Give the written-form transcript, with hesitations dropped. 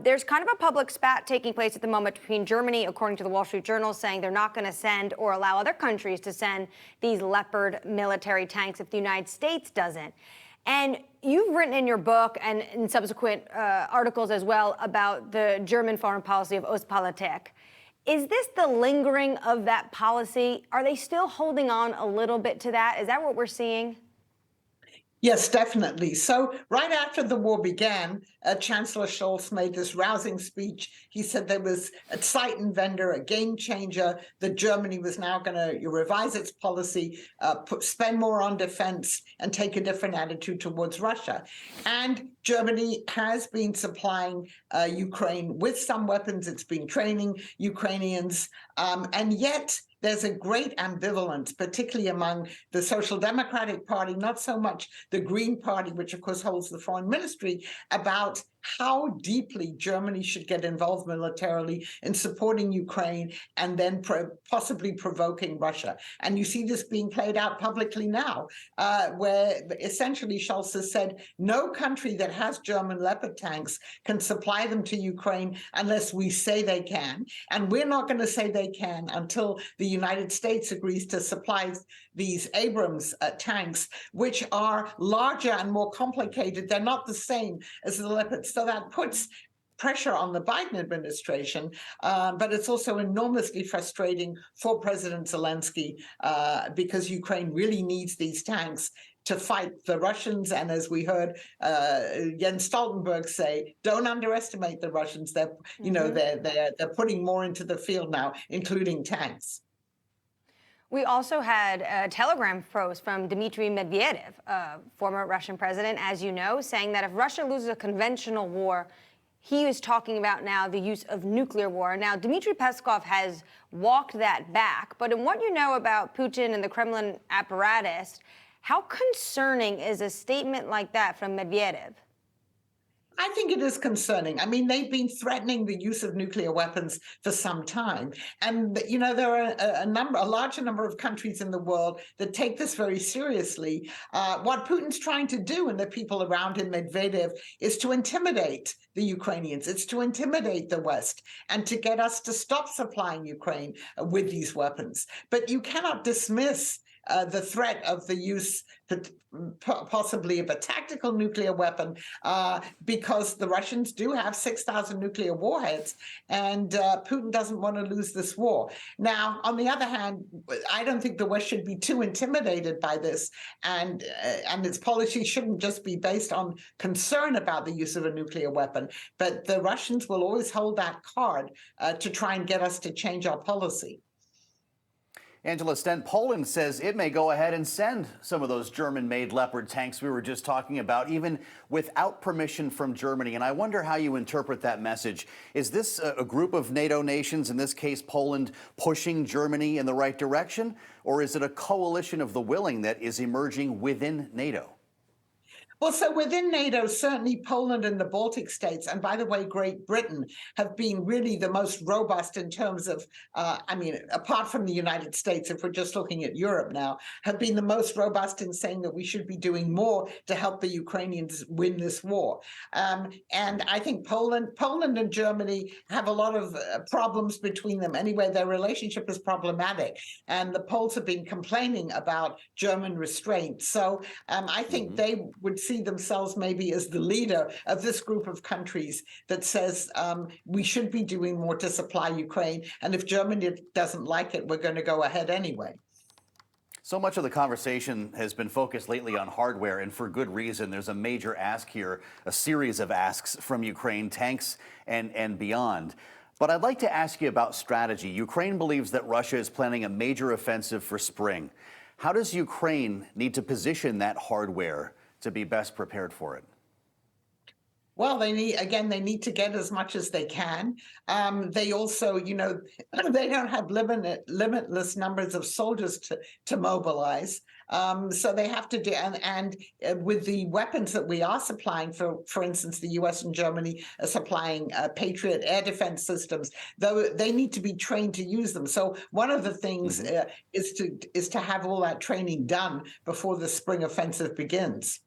There's kind of a public spat taking place at the moment between Germany, according to the Wall Street Journal, saying they're not going to send or allow other countries to send these Leopard military tanks if the United States doesn't. And you've written in your book and in subsequent articles as well about the German foreign policy of Ostpolitik. Is this the lingering of that policy? Are they still holding on a little bit to that? Is that what we're seeing? Yes, definitely. So right after the war began, Chancellor Scholz made this rousing speech. He said there was a Zeitenwende, a game changer, that Germany was now going to revise its policy, spend more on defense, and take a different attitude towards Russia. And Germany has been supplying Ukraine with some weapons. It's been training Ukrainians. And yet there's a great ambivalence, particularly among the Social Democratic Party, not so much the Green Party, which of course holds the foreign ministry, about how deeply Germany should get involved militarily in supporting Ukraine and then possibly provoking Russia. And you see this being played out publicly now, where essentially Scholz has said no country that has German Leopard tanks can supply them to Ukraine unless we say they can. And we're not going to say they can until the United States agrees to supply these Abrams tanks, which are larger and more complicated. They're not the same as the Leopards. So that puts pressure on the Biden administration, but it's also enormously frustrating for President Zelensky because Ukraine really needs these tanks to fight the Russians. And as we heard Jens Stoltenberg say, don't underestimate the Russians. They're, they're putting more into the field now, including tanks. We also had a telegram post from Dmitry Medvedev, former Russian president, as you know, saying that if Russia loses a conventional war, he is talking about now the use of nuclear war. Now, Dmitry Peskov has walked that back. But in what you know about Putin and the Kremlin apparatus, how concerning is a statement like that from Medvedev? I think it is concerning. I mean, they've been threatening the use of nuclear weapons for some time. And, there are a larger number of countries in the world that take this very seriously. What Putin's trying to do, and the people around him, Medvedev, is to intimidate the Ukrainians. It's to intimidate the West and to get us to stop supplying Ukraine with these weapons. But you cannot dismiss the threat of the use possibly of a tactical nuclear weapon because the Russians do have 6,000 nuclear warheads, and Putin doesn't want to lose this war. Now, on the other hand, I don't think the West should be too intimidated by this, and its policy shouldn't just be based on concern about the use of a nuclear weapon, but the Russians will always hold that card to try and get us to change our policy. Angela, Stent, Poland says it may go ahead and send some of those German-made Leopard tanks we were just talking about, even without permission from Germany. And I wonder how you interpret that message. Is this a group of NATO nations, in this case Poland, pushing Germany in the right direction? Or is it a coalition of the willing that is emerging within NATO? Well, so within NATO, certainly Poland and the Baltic states, and by the way, Great Britain, have been really the most robust in terms of, apart from the United States, if we're just looking at Europe now, have been the most robust in saying that we should be doing more to help the Ukrainians win this war. And I think Poland and Germany have a lot of problems between them. Anyway, their relationship is problematic. And the Poles have been complaining about German restraint. So I think they would see themselves maybe as the leader of this group of countries that says we should be doing more to supply Ukraine. And if Germany doesn't like it, we're going to go ahead anyway. So much of the conversation has been focused lately on hardware, and for good reason. There's a major ask here, a series of asks from Ukraine, tanks and beyond. But I'd like to ask you about strategy. Ukraine believes that Russia is planning a major offensive for spring. How does Ukraine need to position that hardware to be best prepared for it? Well, they need to get as much as they can. They also, they don't have limitless numbers of soldiers to mobilize. So they have to do, and with the weapons that we are supplying, for instance, the U.S. and Germany are supplying Patriot air defense systems, though they need to be trained to use them. So one of the things is to have all that training done before the spring offensive begins.